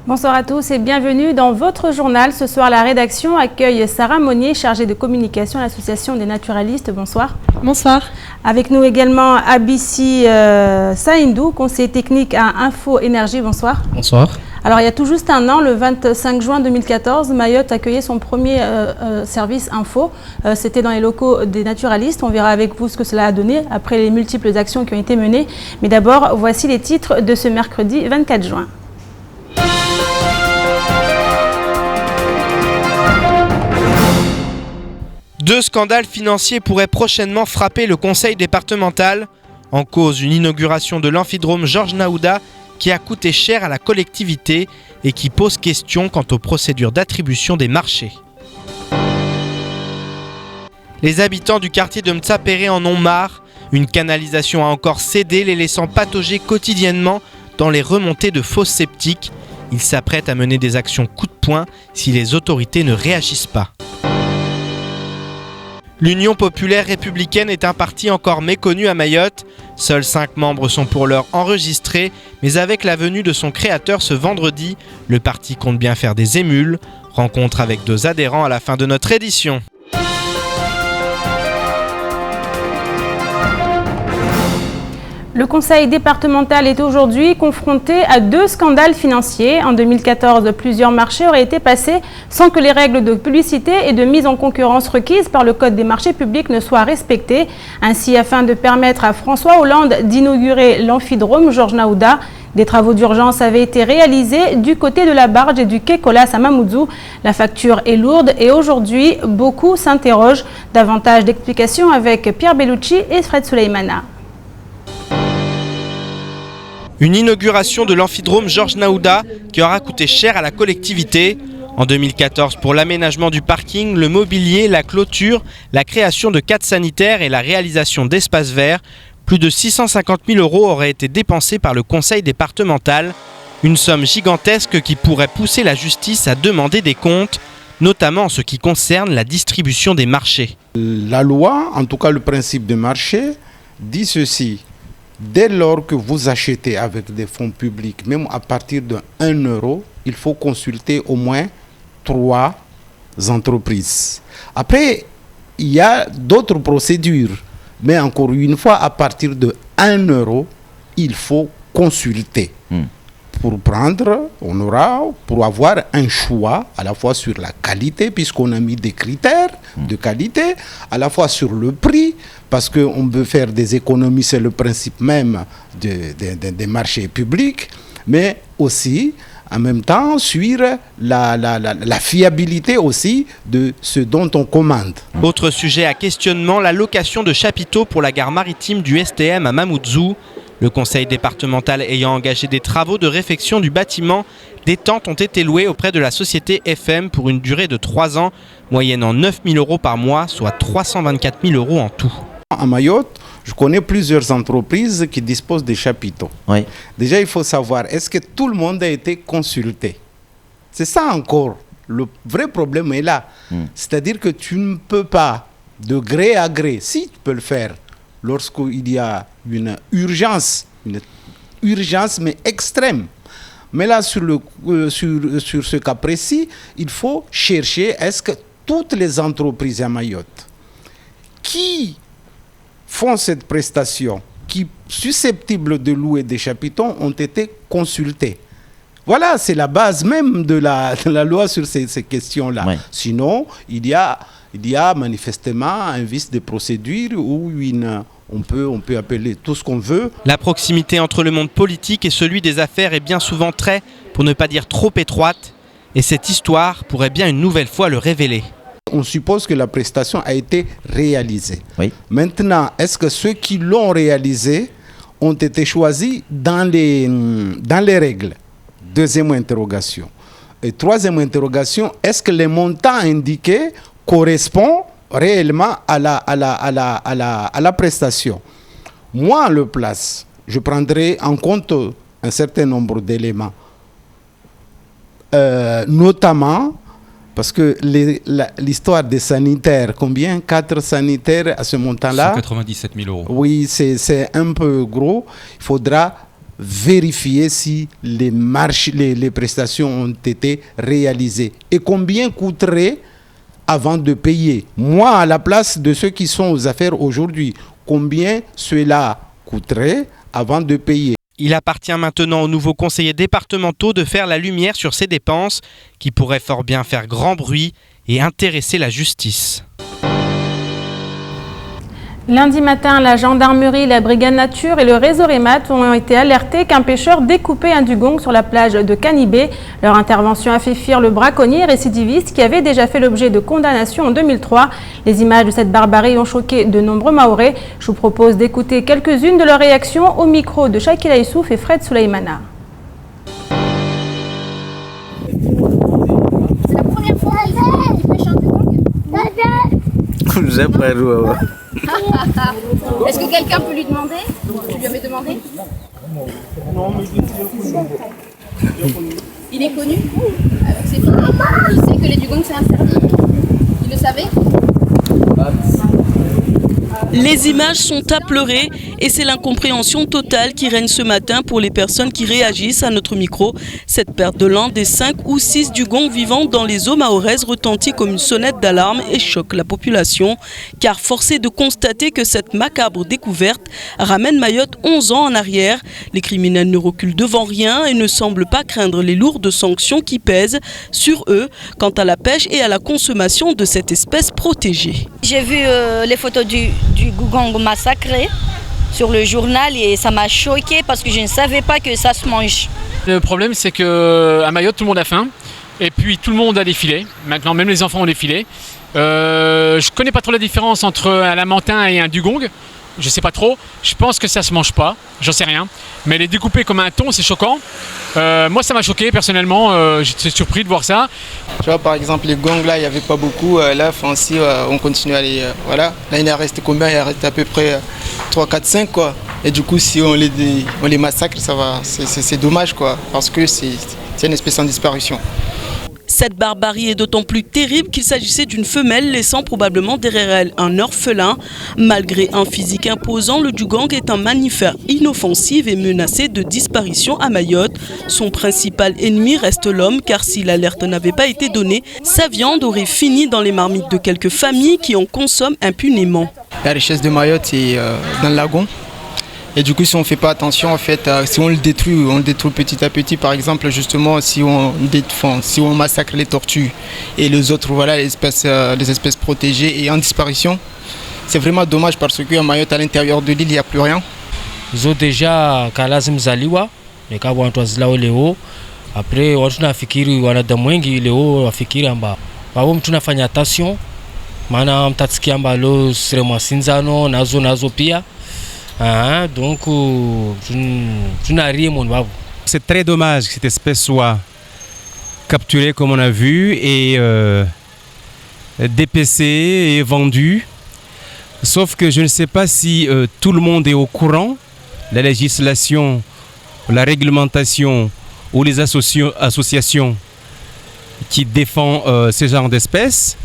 Bonsoir à tous et bienvenue dans votre journal. Ce soir, la rédaction accueille Sarah Monnier, chargée de communication à l'Association des naturalistes. Bonsoir. Bonsoir. Avec nous également Abissi Saïndou, conseiller technique à Info Énergie. Bonsoir. Bonsoir. Alors, il y a tout juste un an, le 25 juin 2014, Mayotte accueillait son premier service info. C'était dans les locaux des naturalistes. On verra avec vous ce que cela a donné après les multiples actions qui ont été menées. Mais d'abord, voici les titres de ce mercredi 24 juin. Deux scandales financiers pourraient prochainement frapper le conseil départemental. En cause, une inauguration de l'amphidrome Georges Naouda qui a coûté cher à la collectivité et qui pose question quant aux procédures d'attribution des marchés. Les habitants du quartier de Mtsapéré en ont marre. Une canalisation a encore cédé, les laissant patauger quotidiennement dans les remontées de fosses septiques. Ils s'apprêtent à mener des actions coup de poing si les autorités ne réagissent pas. L'Union populaire républicaine est un parti encore méconnu à Mayotte. Seuls 5 membres sont pour l'heure enregistrés, mais avec la venue de son créateur ce vendredi, le parti compte bien faire des émules. Rencontre avec 2 adhérents à la fin de notre édition. Le conseil départemental est aujourd'hui confronté à 2 scandales financiers. En 2014, plusieurs marchés auraient été passés sans que les règles de publicité et de mise en concurrence requises par le Code des marchés publics ne soient respectées. Ainsi, afin de permettre à François Hollande d'inaugurer l'amphidrome Georges Naouda, des travaux d'urgence avaient été réalisés du côté de la barge et du quai Colas à Mamoudzou. La facture est lourde et aujourd'hui, beaucoup s'interrogent. Davantage d'explications avec Pierre Bellucci et Fred Souleymana. Une inauguration de l'amphidrome Georges Naouda qui aura coûté cher à la collectivité. En 2014, pour l'aménagement du parking, le mobilier, la clôture, la création de cadres sanitaires et la réalisation d'espaces verts, plus de 650 000 € auraient été dépensés par le conseil départemental. Une somme gigantesque qui pourrait pousser la justice à demander des comptes, notamment en ce qui concerne la distribution des marchés. La loi, en tout cas le principe de marché, dit ceci. Dès lors que vous achetez avec des fonds publics, même à partir de 1 euro, il faut consulter au moins 3 entreprises. Après, il y a d'autres procédures. Mais encore une fois, à partir de 1 euro, il faut consulter. Pour prendre, pour avoir un choix à la fois sur la qualité, puisqu'on a mis des critères de qualité, à la fois sur le prix, parce qu'on veut faire des économies, c'est le principe même des marchés publics, mais aussi, en même temps, sur la fiabilité aussi de ce dont on commande. Autre sujet à questionnement, la location de chapiteaux pour la gare maritime du STM à Mamoudzou. Le conseil départemental ayant engagé des travaux de réfection du bâtiment, des tentes ont été louées auprès de la société FM pour une durée de 3 ans, moyennant 9 000 € par mois, soit 324 000 € en tout. À Mayotte, je connais plusieurs entreprises qui disposent des chapiteaux. Oui. Déjà, il faut savoir, est-ce que tout le monde a été consulté? C'est ça encore. Le vrai problème est là. C'est-à-dire que tu ne peux pas, de gré à gré, si tu peux le faire, lorsqu'il y a une urgence mais extrême. Mais là, sur ce cas précis, il faut chercher, est-ce que toutes les entreprises à Mayotte qui font cette prestation, qui sont susceptibles de louer des chapiteaux, ont été consultées. Voilà, c'est la base même de la loi sur ces questions-là. Ouais. Sinon, il y a manifestement un vice de procédure ou on peut appeler tout ce qu'on veut. La proximité entre le monde politique et celui des affaires est bien souvent très, pour ne pas dire trop étroite, et cette histoire pourrait bien une nouvelle fois le révéler. On suppose que la prestation a été réalisée. Oui. Maintenant, est-ce que ceux qui l'ont réalisée ont été choisis dans les règles? Deuxième interrogation. Et troisième interrogation, est-ce que les montants indiqués correspondent réellement à la prestation? Moi, en leur place, je prendrai en compte un certain nombre d'éléments. Notamment, parce que l'histoire des sanitaires, combien? 4 sanitaires à ce montant-là? 197 000 €. Oui, c'est un peu gros. Il faudra vérifier si les prestations ont été réalisées et combien coûterait avant de payer. Moi, à la place de ceux qui sont aux affaires aujourd'hui, combien cela coûterait avant de payer. Il appartient maintenant aux nouveaux conseillers départementaux de faire la lumière sur ces dépenses qui pourraient fort bien faire grand bruit et intéresser la justice. Lundi matin, la gendarmerie, la brigade nature et le réseau REMAT ont été alertés qu'un pêcheur découpait un dugong sur la plage de Canibé. Leur intervention a fait fuir le braconnier récidiviste qui avait déjà fait l'objet de condamnations en 2003. Les images de cette barbarie ont choqué de nombreux Mahorais. Je vous propose d'écouter quelques-unes de leurs réactions au micro de Shakila Issouf et Fred Souleymana. C'est la première fois qu'il pêche un dugong. Est-ce que quelqu'un peut lui demander? Tu lui avais demandé? Non, mais il est connu avec ses filles. Il sait que les dugongs c'est interdit. Il le savait? Les images sont à pleurer et c'est l'incompréhension totale qui règne ce matin pour les personnes qui réagissent à notre micro. Cette perte de l'un des 5 ou 6 dugongs vivant dans les eaux mahoraises retentit comme une sonnette d'alarme et choque la population. Car force est de constater que cette macabre découverte ramène Mayotte 11 ans en arrière. Les criminels ne reculent devant rien et ne semblent pas craindre les lourdes sanctions qui pèsent sur eux quant à la pêche et à la consommation de cette espèce protégée. J'ai vu les photos du dugong massacré sur le journal et ça m'a choqué parce que je ne savais pas que ça se mange. Le problème c'est qu'à Mayotte tout le monde a faim et puis tout le monde a des filets. Maintenant même les enfants ont des filets. Je connais pas trop la différence entre un lamantin et un dugong. Je sais pas trop. Je pense que ça se mange pas. J'en sais rien. Mais les découper comme un thon c'est choquant. Moi ça m'a choqué personnellement. J'étais surpris de voir ça. Tu vois, par exemple, les gongs là, il n'y avait pas beaucoup. Là, si on continue à les. Voilà. Là, il en reste combien? Il en reste à peu près 3, 4, 5 quoi. Et du coup, si on les massacre, ça va. C'est dommage quoi. Parce que c'est une espèce en disparition. Cette barbarie est d'autant plus terrible qu'il s'agissait d'une femelle laissant probablement derrière elle un orphelin. Malgré un physique imposant, le dugong est un mammifère inoffensif et menacé de disparition à Mayotte. Son principal ennemi reste l'homme car si l'alerte n'avait pas été donnée, sa viande aurait fini dans les marmites de quelques familles qui en consomment impunément. La richesse de Mayotte est dans le lagon. Et du coup, si on ne fait pas attention, en fait, si on le détruit petit à petit, par exemple, justement, si on massacre les tortues et les autres, voilà, les espèces protégées et en disparition, c'est vraiment dommage parce qu'à Mayotte, à l'intérieur de l'île, il n'y a plus rien. Ils ont déjà kalazim zaliwa, les cas où on leo. Après, on a fikiri wanadamwengi leo wafikiri amba. Wao tunafanya attention, maana mtasikia amba lo sirema sinzano nazo pia. Donc, c'est très dommage que cette espèce soit capturée comme on a vu et dépecée et vendue. Sauf que je ne sais pas si tout le monde est au courant, la législation, la réglementation ou les associations qui défendent ce genre d'espèces.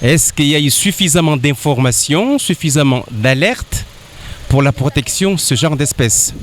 Est-ce qu'il y a eu suffisamment d'informations, suffisamment d'alertes pour la protection de ce genre d'espèces?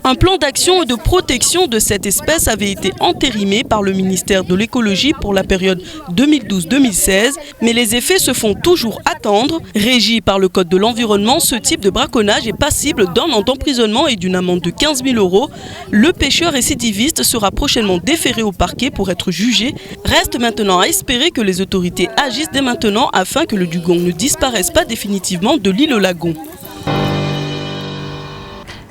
Un plan d'action et de protection de cette espèce avait été entérimé par le ministère de l'écologie pour la période 2012-2016, mais les effets se font toujours attendre. Régi par le code de l'environnement, ce type de braconnage est passible d'un an d'emprisonnement et d'une amende de 15 000 €. Le pêcheur récidiviste sera prochainement déféré au parquet pour être jugé. Reste maintenant à espérer que les autorités agissent dès maintenant afin que le dugong ne disparaisse pas définitivement de l'île au lagon.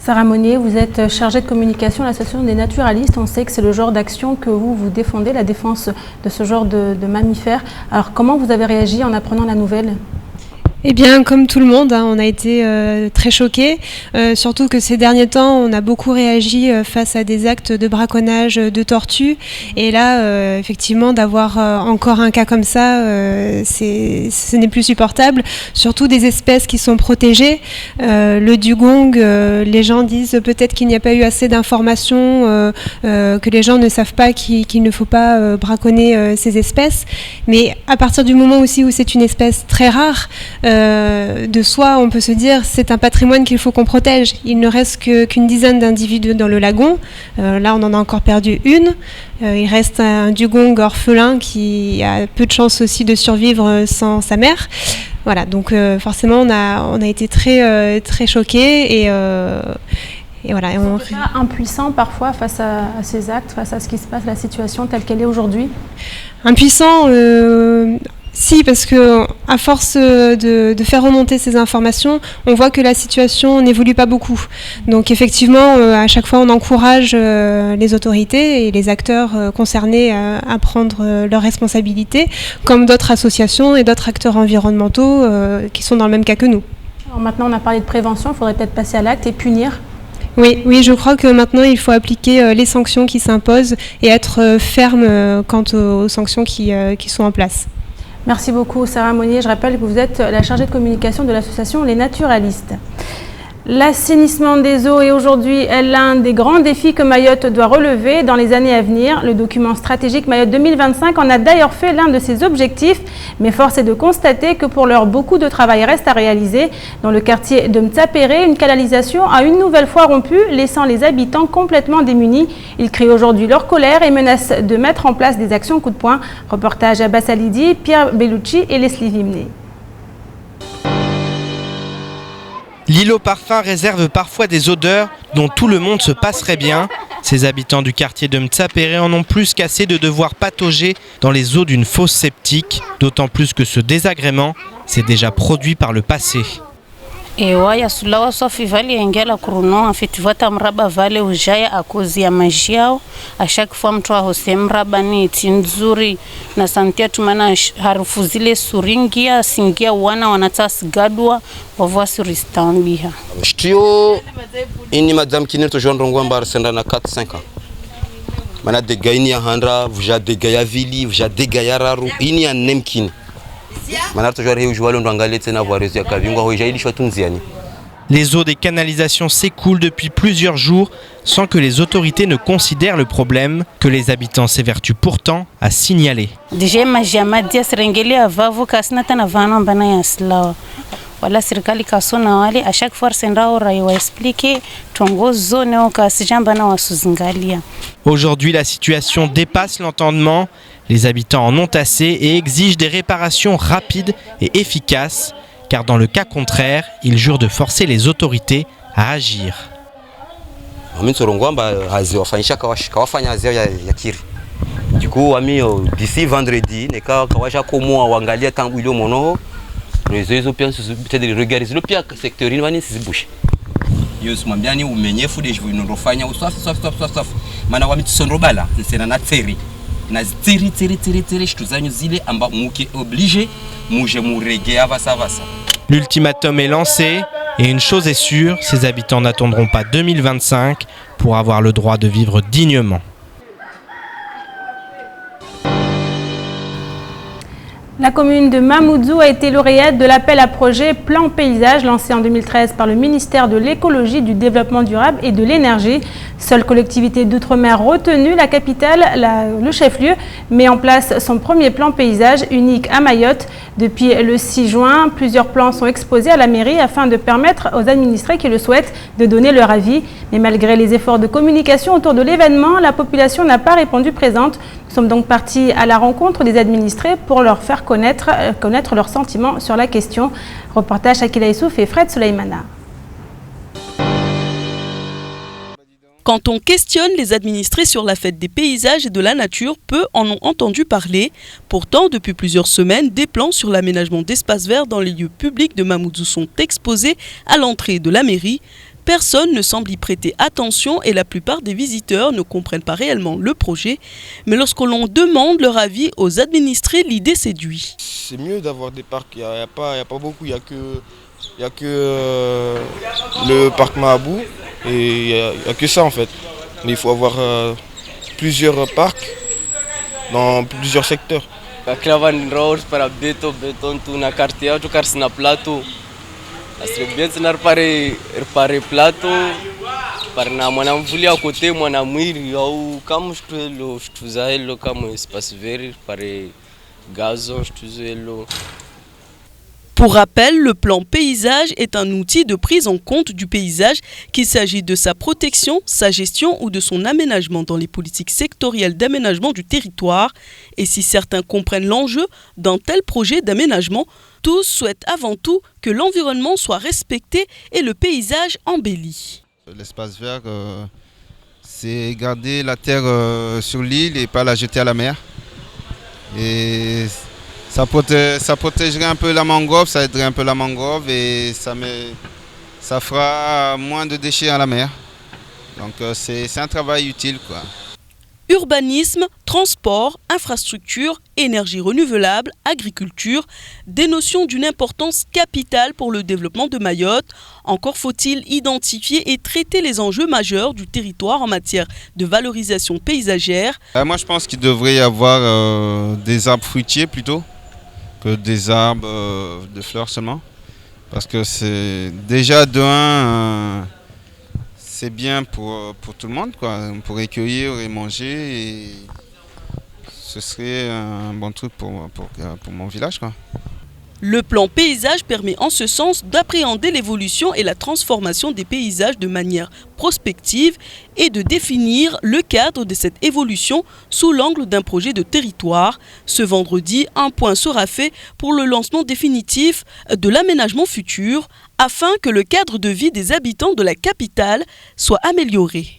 Sarah Monnier, vous êtes chargée de communication à l'Association des naturalistes. On sait que c'est le genre d'action que vous défendez, la défense de ce genre de mammifères. Alors comment vous avez réagi en apprenant la nouvelle ? Eh bien, comme tout le monde, on a été très choqués, surtout que ces derniers temps, on a beaucoup réagi face à des actes de braconnage de tortues. Et là, effectivement, d'avoir encore un cas comme ça, ce n'est plus supportable. Surtout des espèces qui sont protégées. Le dugong, les gens disent peut-être qu'il n'y a pas eu assez d'informations, que les gens ne savent pas qu'il ne faut pas braconner ces espèces. Mais à partir du moment aussi où c'est une espèce très rare, de soi, on peut se dire c'est un patrimoine qu'il faut qu'on protège. Il ne reste qu'une dizaine d'individus dans le lagon. Là, on en a encore perdu une. Il reste un dugong orphelin qui a peu de chances aussi de survivre sans sa mère. Voilà, donc forcément, on a été très choqués et voilà. On est impuissant parfois face à ces actes, face à ce qui se passe, la situation telle qu'elle est aujourd'hui. Impuissant, si, parce que à force de faire remonter ces informations, on voit que la situation n'évolue pas beaucoup. Donc effectivement, à chaque fois, on encourage les autorités et les acteurs concernés à prendre leurs responsabilités, comme d'autres associations et d'autres acteurs environnementaux qui sont dans le même cas que nous. Alors maintenant, on a parlé de prévention, il faudrait peut-être passer à l'acte et punir. Oui, je crois que maintenant il faut appliquer les sanctions qui s'imposent et être ferme quant aux sanctions qui sont en place. Merci beaucoup Sarah Monnier. Je rappelle que vous êtes la chargée de communication de l'association Les Naturalistes. L'assainissement des eaux est aujourd'hui l'un des grands défis que Mayotte doit relever dans les années à venir. Le document stratégique Mayotte 2025 en a d'ailleurs fait l'un de ses objectifs, mais force est de constater que pour l'heure, beaucoup de travail reste à réaliser. Dans le quartier de Mtsapéré, une canalisation a une nouvelle fois rompu, laissant les habitants complètement démunis. Ils crient aujourd'hui leur colère et menacent de mettre en place des actions coup de poing. Reportage à Bassalidi, Pierre Bellucci et Leslie Vimney. L'îlot parfum réserve parfois des odeurs dont tout le monde se passerait bien. Ces habitants du quartier de Mtsapéré en ont plus qu'assez de devoir patauger dans les eaux d'une fosse septique, d'autant plus que ce désagrément s'est déjà produit par le passé. Ewa sulawa sofi vale engela kuruno afetivata mraba vale ujaya akozi ya maji yao a chaque fois mtu ahose mraba ni nzuri na santia tumana harufu zile suringia singia wana wanatasigadwa wavua suristambia Stio ini madame kinirto jondrongo mbar senda na 4-5 ans mana de gaini handra vuja de gaya vili vuja de gaya raru ini ya nemkini. Les eaux des canalisations s'écoulent depuis plusieurs jours sans que les autorités ne considèrent le problème que les habitants s'évertuent pourtant à signaler. Wala serikali kasona wale a chaque fois sendao raiwa expliquer tongozo neo kasijamba na wasuzingalia. Aujourd'hui, la situation dépasse l'entendement. Les habitants en ont assez et exigent des réparations rapides et efficaces, car dans le cas contraire, ils jurent de forcer les autorités à agir. Du coup, d'ici vendredi, les Européens peut-être regarder le pire secteur il se bouche. Yo simambiani umenye fude unofanya uswafi maana wamitsonrobala nsena na ferry na tiri shituzanyu zile amba muke obligé muje murege avasa. L'ultimatum est lancé et une chose est sûre, ces habitants n'attendront pas 2025 pour avoir le droit de vivre dignement. La commune de Mamoudzou a été lauréate de l'appel à projet Plan Paysage lancé en 2013 par le ministère de l'Écologie, du Développement durable et de l'Énergie. Seule collectivité d'outre-mer retenue, la capitale, le chef-lieu, met en place son premier plan paysage unique à Mayotte. Depuis le 6 juin, plusieurs plans sont exposés à la mairie afin de permettre aux administrés qui le souhaitent de donner leur avis. Mais malgré les efforts de communication autour de l'événement, la population n'a pas répondu présente. Nous sommes donc partis à la rencontre des administrés pour leur faire connaître leurs sentiments sur la question. Reportage Akila Issouf et Fred Soleimana. Quand on questionne les administrés sur la fête des paysages et de la nature, peu en ont entendu parler. Pourtant, depuis plusieurs semaines, des plans sur l'aménagement d'espaces verts dans les lieux publics de Mamoudzou sont exposés à l'entrée de la mairie. Personne ne semble y prêter attention et la plupart des visiteurs ne comprennent pas réellement le projet. Mais lorsque l'on demande leur avis aux administrés, l'idée séduit. C'est mieux d'avoir des parcs, il n'y a pas beaucoup, il n'y a que le parc Mahabou et il n'y a que ça en fait. Mais il faut avoir plusieurs parcs dans plusieurs secteurs. Serait bien de réparer plateau par na mwanamvuli à côté mwanamwiri au kama shtuzaelo kama espace vert par gazon shtuzaelo. Pour rappel, le plan paysage est un outil de prise en compte du paysage, qu'il s'agit de sa protection, sa gestion ou de son aménagement dans les politiques sectorielles d'aménagement du territoire. Et si certains comprennent l'enjeu d'un tel projet d'aménagement, tous souhaitent avant tout que l'environnement soit respecté et le paysage embelli. L'espace vert, c'est garder la terre sur l'île et pas la jeter à la mer. Et ça protégerait un peu la mangrove, ça aiderait un peu la mangrove et ça fera moins de déchets à la mer. Donc c'est un travail utile, quoi. Urbanisme, transport, infrastructure, énergie renouvelable, agriculture, des notions d'une importance capitale pour le développement de Mayotte. Encore faut-il identifier et traiter les enjeux majeurs du territoire en matière de valorisation paysagère. Moi je pense qu'il devrait y avoir des arbres fruitiers plutôt que des arbres de fleurs seulement. Parce que c'est déjà de un... c'est bien pour tout le monde, quoi. On pourrait cueillir et manger et ce serait un bon truc pour mon village, quoi. Le plan paysage permet en ce sens d'appréhender l'évolution et la transformation des paysages de manière prospective et de définir le cadre de cette évolution sous l'angle d'un projet de territoire. Ce vendredi, un point sera fait pour le lancement définitif de l'aménagement futur afin que le cadre de vie des habitants de la capitale soit amélioré.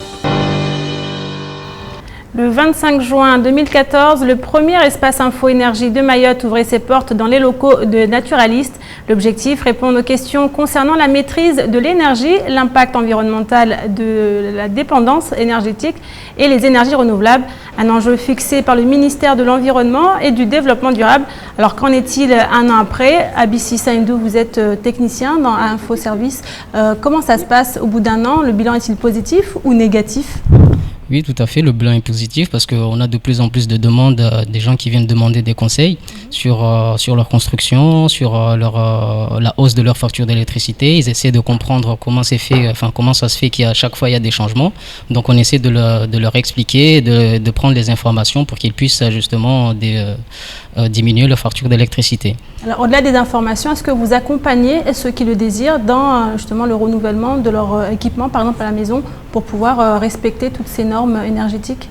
Le 25 juin 2014, le premier espace info-énergie de Mayotte ouvrait ses portes dans les locaux de Naturaliste. L'objectif, répondre aux questions concernant la maîtrise de l'énergie, l'impact environnemental de la dépendance énergétique et les énergies renouvelables. Un enjeu fixé par le ministère de l'Environnement et du Développement durable. Alors qu'en est-il un an après? Abissi Saindou, vous êtes technicien dans Info Service. Comment ça se passe au bout d'un an? Le bilan est-il positif ou négatif? Oui, tout à fait. Le bilan est positif parce qu'on a de plus en plus de demandes, des gens qui viennent demander des conseils sur leur construction, sur la hausse de leur facture d'électricité. Ils essaient de comprendre comment c'est fait, comment ça se fait qu'à chaque fois il y a des changements. Donc on essaie de leur expliquer, de prendre les informations pour qu'ils puissent justement diminuer leur facture d'électricité. Alors au-delà des informations, est-ce que vous accompagnez ceux qui le désirent dans justement le renouvellement de leur équipement, par exemple à la maison, pour pouvoir respecter toutes ces normes énergétiques?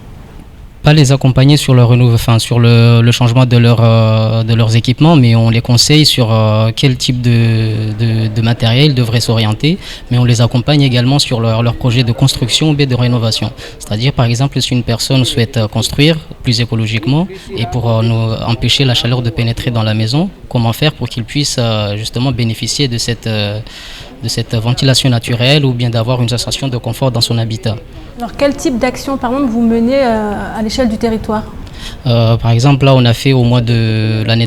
Pas les accompagner sur le changement de leurs équipements, mais on les conseille sur quel type de matériel ils devraient s'orienter, mais on les accompagne également sur leur projet de construction ou de rénovation. C'est-à-dire par exemple si une personne souhaite construire plus écologiquement et pour nous empêcher la chaleur de pénétrer dans la maison, comment faire pour qu'ils puissent justement bénéficier de cette ventilation naturelle ou bien d'avoir une sensation de confort dans son habitat. Alors quel type d'action par exemple vous menez à l'échelle du territoire? Par exemple, là, on a fait au mois de l'année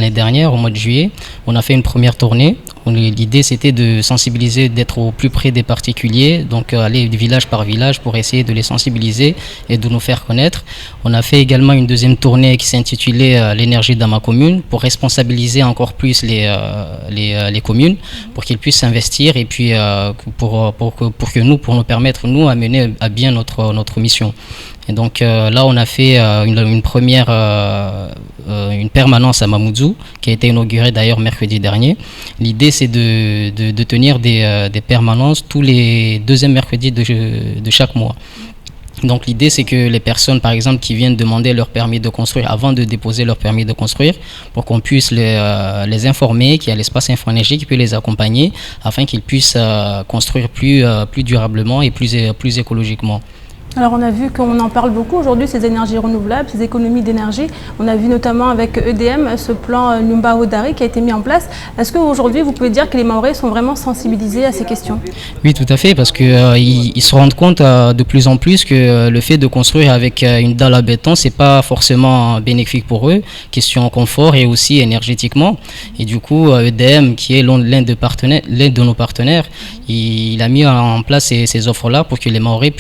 dernière, au mois de juillet, on a fait une première tournée. L'idée, c'était de sensibiliser, d'être au plus près des particuliers, donc aller village par village pour essayer de les sensibiliser et de nous faire connaître. On a fait également une deuxième tournée qui s'intitulait l'énergie dans ma commune pour responsabiliser encore plus les communes, pour qu'ils puissent s'investir et puis pour nous permettre, nous, à mener à bien notre mission. Et donc là, on a fait une permanence à Mamoudzou, qui a été inaugurée d'ailleurs mercredi dernier. L'idée, c'est de tenir des permanences tous les deuxièmes mercredis de chaque mois. Donc l'idée, c'est que les personnes, par exemple, qui viennent demander leur permis de construire avant de déposer leur permis de construire, pour qu'on puisse les informer qu'il y a l'espace info-énergie qui peut les accompagner afin qu'ils puissent construire plus durablement et plus écologiquement. Alors on a vu qu'on en parle beaucoup aujourd'hui, ces énergies renouvelables, ces économies d'énergie. On a vu notamment avec EDM ce plan Numba Odari qui a été mis en place. Est-ce qu'aujourd'hui vous pouvez dire que les Mahorais sont vraiment sensibilisés à ces questions? Oui, tout à fait, parce qu'ils se rendent compte de plus en plus que le fait de construire avec une dalle à béton, c'est pas forcément bénéfique pour eux, question confort et aussi énergétiquement. Et du coup, EDM, qui est l'un de nos partenaires, il a mis en place ces offres-là pour que les Mahorais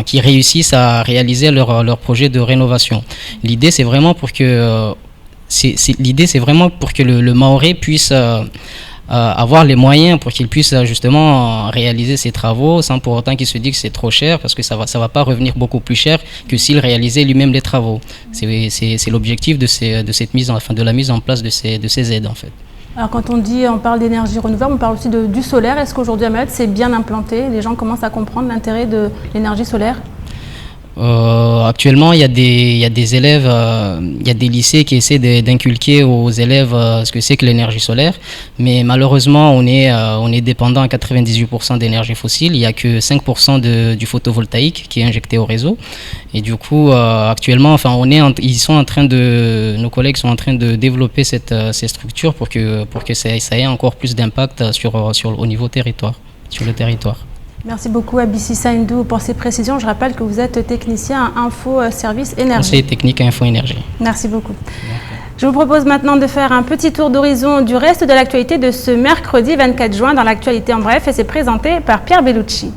qui réussissent à réaliser leur projet de rénovation. L'idée, c'est vraiment pour que le Mahorais puisse avoir les moyens pour qu'il puisse justement réaliser ces travaux sans pour autant qu'il se dise que c'est trop cher, parce que ça va pas revenir beaucoup plus cher que s'il réalisait lui-même les travaux. C'est l'objectif de la mise en place de ces aides en fait. Alors quand on parle d'énergie renouvelable, on parle aussi du solaire. Est-ce qu'aujourd'hui à Mayotte c'est bien implanté? Les gens commencent à comprendre l'intérêt de l'énergie solaire? Actuellement, il y a des élèves, il y a des lycées qui essaient d'inculquer aux élèves ce que c'est que l'énergie solaire, mais malheureusement, on est dépendant à 98% d'énergie fossile. Il n'y a que 5% du photovoltaïque qui est injecté au réseau. Et du coup, actuellement, enfin, nos collègues sont en train de développer ces structures pour que ça ait encore plus d'impact au niveau sur le territoire. Merci beaucoup Abissi Saindou pour ces précisions. Je rappelle que vous êtes technicien à Info Service Énergie. Conseiller technique à Info Énergie. Merci beaucoup. Je vous propose maintenant de faire un petit tour d'horizon du reste de l'actualité de ce mercredi 24 juin dans l'actualité en bref, et c'est présenté par Pierre Bellucci.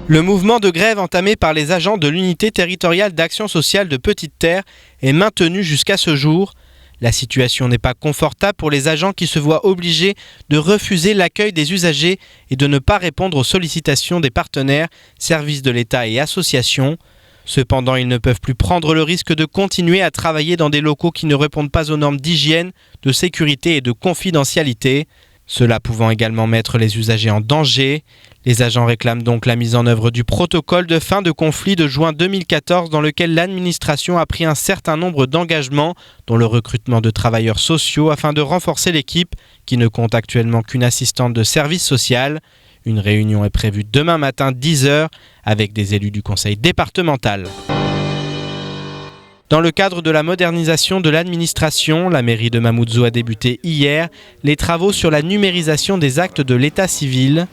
Le mouvement de grève entamé par les agents de l'unité territoriale d'action sociale de Petite-Terre est maintenu jusqu'à ce jour. La situation n'est pas confortable pour les agents qui se voient obligés de refuser l'accueil des usagers et de ne pas répondre aux sollicitations des partenaires, services de l'État et associations. Cependant, ils ne peuvent plus prendre le risque de continuer à travailler dans des locaux qui ne répondent pas aux normes d'hygiène, de sécurité et de confidentialité. Cela pouvant également mettre les usagers en danger. Les agents réclament donc la mise en œuvre du protocole de fin de conflit de juin 2014 dans lequel l'administration a pris un certain nombre d'engagements, dont le recrutement de travailleurs sociaux afin de renforcer l'équipe qui ne compte actuellement qu'une assistante de service social. Une réunion est prévue demain matin 10h avec des élus du conseil départemental. Dans le cadre de la modernisation de l'administration, la mairie de Mamoudzou a débuté hier les travaux sur la numérisation des actes de l'état civil.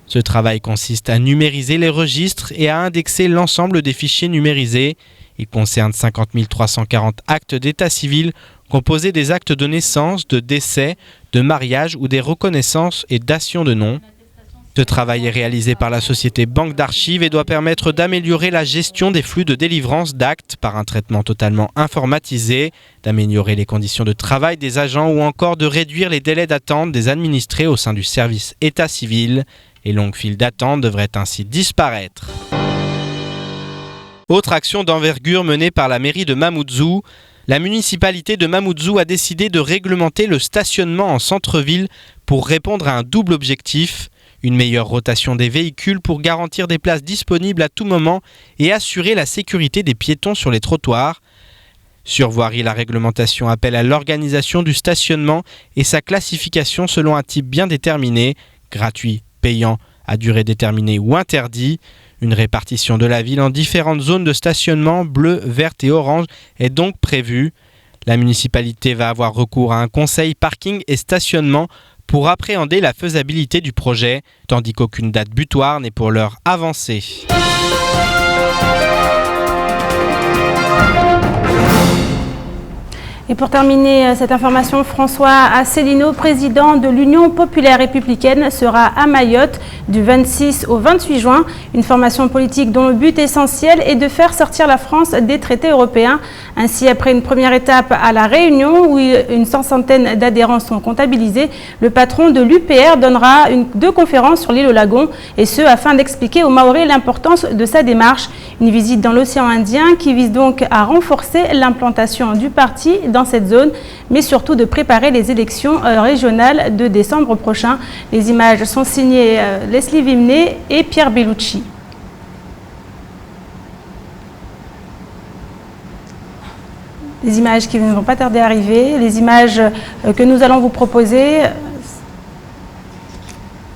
Ce travail consiste à numériser les registres et à indexer l'ensemble des fichiers numérisés. Il concerne 50 340 actes d'état civil composés des actes de naissance, de décès, de mariage ou des reconnaissances et dations de nom. Ce travail est réalisé par la société Banque d'Archives et doit permettre d'améliorer la gestion des flux de délivrance d'actes par un traitement totalement informatisé, d'améliorer les conditions de travail des agents ou encore de réduire les délais d'attente des administrés au sein du service état civil. Les longues files d'attente devraient ainsi disparaître. Autre action d'envergure menée par la mairie de Mamoudzou, la municipalité de Mamoudzou a décidé de réglementer le stationnement en centre-ville pour répondre à un double objectif. Une meilleure rotation des véhicules pour garantir des places disponibles à tout moment et assurer la sécurité des piétons sur les trottoirs. Sur voirie, la réglementation appelle à l'organisation du stationnement et sa classification selon un type bien déterminé, gratuit, payant, à durée déterminée ou interdit. Une répartition de la ville en différentes zones de stationnement bleu, verte et orange est donc prévue. La municipalité va avoir recours à un conseil parking et stationnement pour appréhender la faisabilité du projet, tandis qu'aucune date butoir n'est pour l'heure avancée. Et pour terminer cette information, François Asselineau, président de l'Union populaire républicaine, sera à Mayotte du 26 au 28 juin. Une formation politique dont le but essentiel est de faire sortir la France des traités européens. Ainsi, après une première étape à La Réunion, où une soixantaine d'adhérents sont comptabilisés, le patron de l'UPR donnera deux conférences sur l'île au Lagon, et ce afin d'expliquer aux Mahorais l'importance de sa démarche. Une visite dans l'océan Indien qui vise donc à renforcer l'implantation du parti dans cette zone, mais surtout de préparer les élections régionales de décembre prochain. Les images sont signées Leslie Vimné et Pierre Bellucci. Les images qui ne vont pas tarder à arriver, les images que nous allons vous proposer.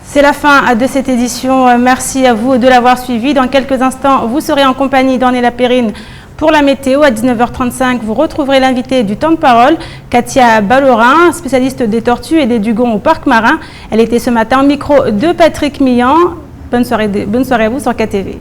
C'est la fin de cette édition. Merci à vous de l'avoir suivi. Dans quelques instants, vous serez en compagnie d'Ornella Perrine pour la météo. À 19h35, vous retrouverez l'invité du temps de parole, Katia Ballorin, spécialiste des tortues et des dugons au parc marin. Elle était ce matin au micro de Patrick Millan. Bonne soirée à vous sur KTV.